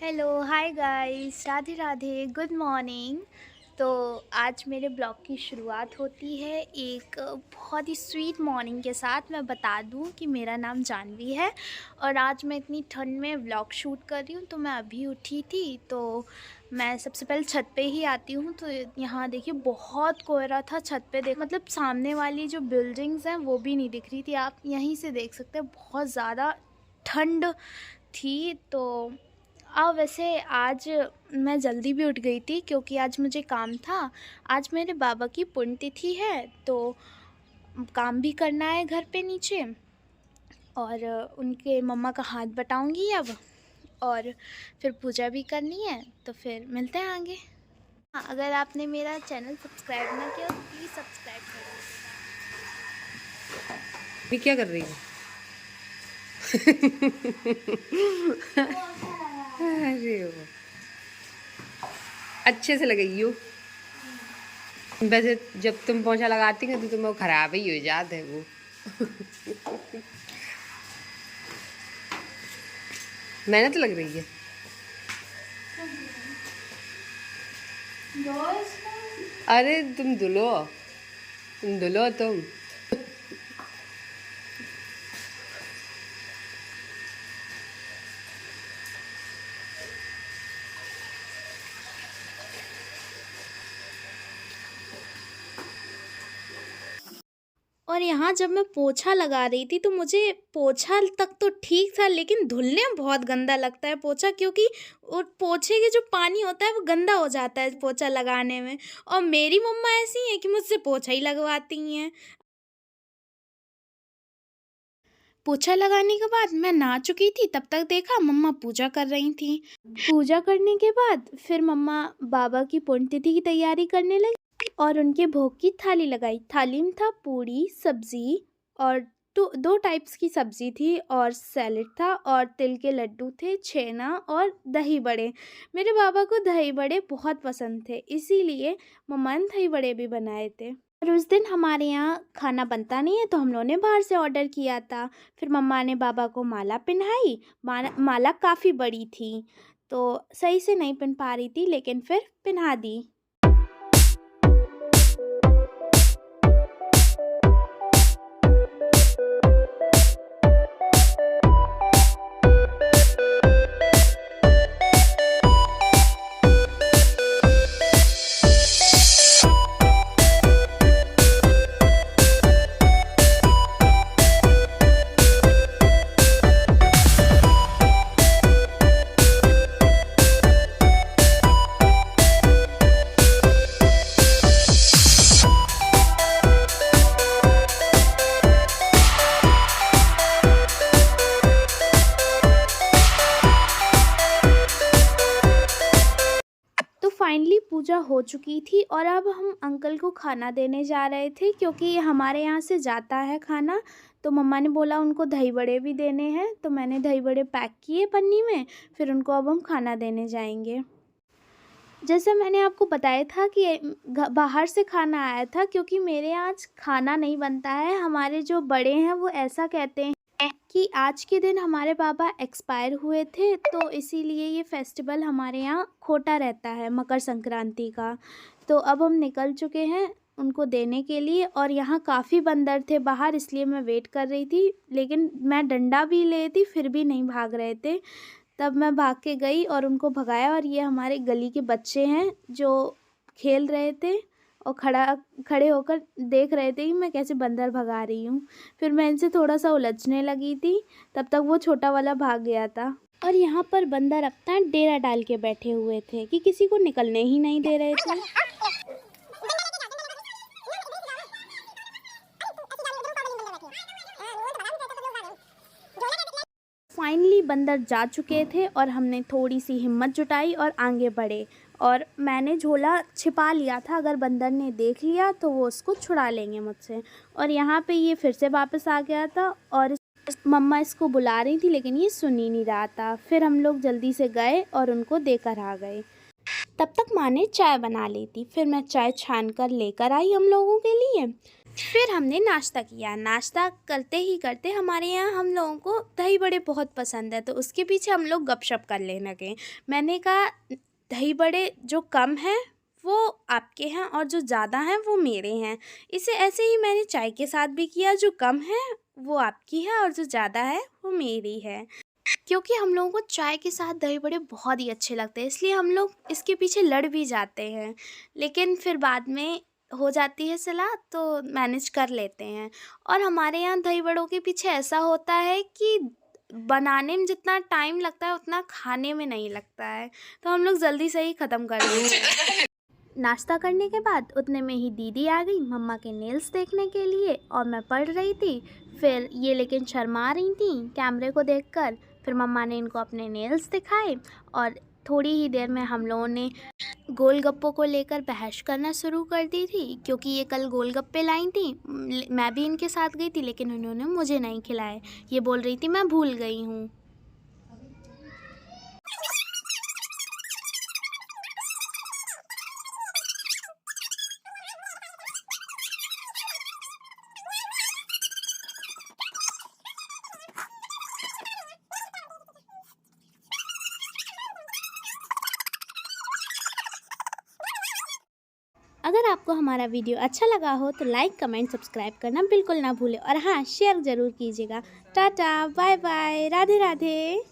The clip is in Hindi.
Hello, hi guys, Radhe Radhe, good morning. तो आज मेरे ब्लॉग की शुरुआत होती है एक बहुत ही स्वीट मॉर्निंग के साथ। मैं बता दूं कि मेरा नाम जानवी है और आज मैं इतनी ठंड में ब्लॉग शूट कर रही हूं। तो मैं अभी उठी थी तो मैं सबसे पहले छत पे ही आती हूं। तो यहाँ देखिए बहुत कोहरा था छत पे, देख मतलब सामने वाली जो बिल्डिंग्स हैं वो भी नहीं दिख रही थी। आप यहीं से देख सकते हैं बहुत ज़्यादा ठंड थी। तो वैसे आज मैं जल्दी भी उठ गई थी क्योंकि आज मुझे काम था। आज मेरे बाबा की पुण्यतिथि है तो काम भी करना है घर पे नीचे और उनके मम्मा का हाथ बटाऊंगी अब, और फिर पूजा भी करनी है। तो फिर मिलते हैं आगे। हाँ, अगर आपने मेरा चैनल सब्सक्राइब ना किया तो प्लीज़ सब्सक्राइब कर भी क्या कर रही है? अरे वो अच्छे से लगाई हो। वैसे जब तुम पोंछा लगाती हो तो तुम्हें खराब ही हो जाता है वो। मेहनत लग रही है। अरे तुम धुलो तुम। और यहाँ जब मैं पोछा लगा रही थी तो मुझे पोछा तक तो ठीक था, लेकिन धुलने में बहुत गंदा लगता है पोछा, क्योंकि और पोछे के जो पानी होता है वो गंदा हो जाता है पोछा लगाने में। और मेरी मम्मा ऐसी हैं कि मुझसे पोछा ही लगवाती हैं। पोछा लगाने के बाद मैं नहा चुकी थी, तब तक देखा मम्मा पूजा कर रही थी। पूजा करने के बाद फिर मम्मा बाबा की पुण्यतिथि की तैयारी करने लगी और उनके भोग की थाली लगाई। थाली में था पूड़ी, सब्जी और दो टाइप्स की सब्जी थी और सैलेड था और तिल के लड्डू थे, छेना और दही बड़े। मेरे बाबा को दही बड़े बहुत पसंद थे, इसीलिए मम्मा ने दही बड़े भी बनाए थे। और उस दिन हमारे यहाँ खाना बनता नहीं है तो हम लोगों ने बाहर से ऑर्डर किया था। फिर मम्मा ने बाबा को माला पहनाई। माला काफ़ी बड़ी थी तो सही से नहीं पहन पा रही थी, लेकिन फिर पहना दी। तो फाइनली पूजा हो चुकी थी और अब हम अंकल को खाना देने जा रहे थे, क्योंकि हमारे यहाँ से जाता है खाना। तो मम्मा ने बोला उनको दही बड़े भी देने हैं, तो मैंने दही बड़े पैक किए पन्नी में। फिर उनको अब हम खाना देने जाएंगे। जैसे मैंने आपको बताया था कि बाहर से खाना आया था, क्योंकि मेरे यहाँ आज खाना नहीं बनता है। हमारे जो बड़े हैं वो ऐसा कहते हैं कि आज के दिन हमारे बाबा एक्सपायर हुए थे, तो इसीलिए ये फेस्टिवल हमारे यहाँ खोटा रहता है मकर संक्रांति का। तो अब हम निकल चुके हैं उनको देने के लिए और यहाँ काफ़ी बंदर थे बाहर, इसलिए मैं वेट कर रही थी। लेकिन मैं डंडा भी ले थी फिर भी नहीं भाग रहे थे। तब मैं भाग के गई और उनको भगाया। और ये हमारे गली के बच्चे हैं जो खेल रहे थे और खड़े होकर देख रहे थे कि मैं कैसे बंदर भगा रही हूँ। फिर मैं इनसे थोड़ा सा उलझने लगी थी, तब तक वो छोटा वाला भाग गया था। और यहाँ पर बंदर अपना डेरा डाल के बैठे हुए थे कि किसी को निकलने ही नहीं दे रहे थे। फाइनली बंदर जा चुके थे और हमने थोड़ी सी हिम्मत जुटाई और आगे बढ़े। और मैंने झोला छिपा लिया था, अगर बंदर ने देख लिया तो वो उसको छुड़ा लेंगे मुझसे। और यहाँ पे ये फिर से वापस आ गया था और मम्मा इसको बुला रही थी, लेकिन ये सुन ही नहीं रहा था। फिर हम लोग जल्दी से गए और उनको देकर आ गए। तब तक माँ ने चाय बना ली थी। फिर मैं चाय छान कर लेकर आई हम लोगों के लिए। फिर हमने नाश्ता किया। नाश्ता करते ही करते हमारे यहाँ हम लोगों को दही बड़े बहुत पसंद है, तो उसके पीछे हम लोग गपशप करने लगे। मैंने कहा दही बड़े जो कम हैं वो आपके हैं और जो ज़्यादा हैं वो मेरे हैं। इसे ऐसे ही मैंने चाय के साथ भी किया, जो कम है वो आपकी है और जो ज़्यादा है वो मेरी है। क्योंकि हम लोगों को चाय के साथ दही बड़े बहुत ही अच्छे लगते हैं, इसलिए हम लोग इसके पीछे लड़ भी जाते हैं, लेकिन फिर बाद में हो जाती है सलाह तो मैनेज कर लेते हैं। और हमारे यहाँ दही बड़ों के पीछे ऐसा होता है कि बनाने में जितना टाइम लगता है उतना खाने में नहीं लगता है, तो हम लोग जल्दी से ही ख़त्म कर देते हैं। नाश्ता करने के बाद उतने में ही दीदी आ गई मम्मा के नेल्स देखने के लिए, और मैं पढ़ रही थी। फिर ये लेकिन शर्मा रही थी कैमरे को देखकर। फिर मम्मा ने इनको अपने नेल्स दिखाए और थोड़ी ही देर में हम लोगों ने गोलगप्पों को लेकर बहस करना शुरू कर दी थी, क्योंकि ये कल गोलगप्पे लाई थी। मैं भी इनके साथ गई थी, लेकिन उन्होंने मुझे नहीं खिलाए। ये बोल रही थी मैं भूल गई हूँ। अगर आपको हमारा वीडियो अच्छा लगा हो तो लाइक, कमेंट, सब्सक्राइब करना बिल्कुल ना भूलें, और हाँ, शेयर ज़रूर कीजिएगा। Tata, bye bye, Radhe Radhe.